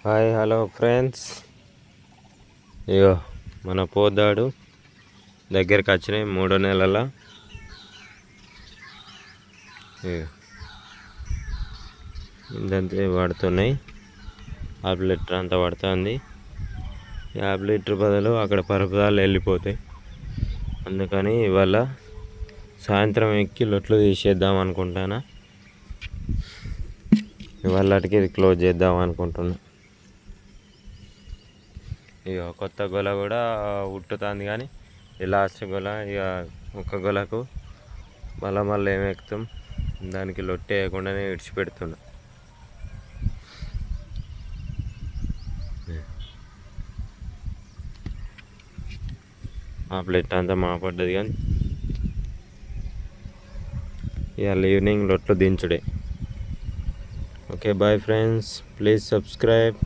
Hi hello friends. ఇగో మన పోద్దాడు దగ్గరికి వచ్చినాయి 3 నెలల. ఇంతంతే పడుతున్నాయి. 1/2 లీటర్ అంతా పడుతుంది. 50 లీటర్ బదులు అక్కడ పరుపుదాలు వెళ్ళిపోతాయి. అందుకని ఇవాళ సాయంత్రం ఎక్కి లొట్లు తీసేద్దాం అనుకుంటానా. ఇవాళకి ఇది క్లోజ్ చేద్దాం అనుకుంటున్నా. ఇక కొత్త గొల కూడా ఉట్టుతుంది, కానీ ఈ లాస్ట్ గొల ఇక ఒక్క గొలకు మళ్ళీ ఏమి ఎక్కుతాం, దానికి లొట్టి వేయకుండానే విడిచిపెడుతున్నా. ఆ ప్లేట్ అంతా మాపడ్డది, కానీ ఇవాళ ఈవినింగ్ లొట్లు దించుడే. Okay bye friends, please subscribe.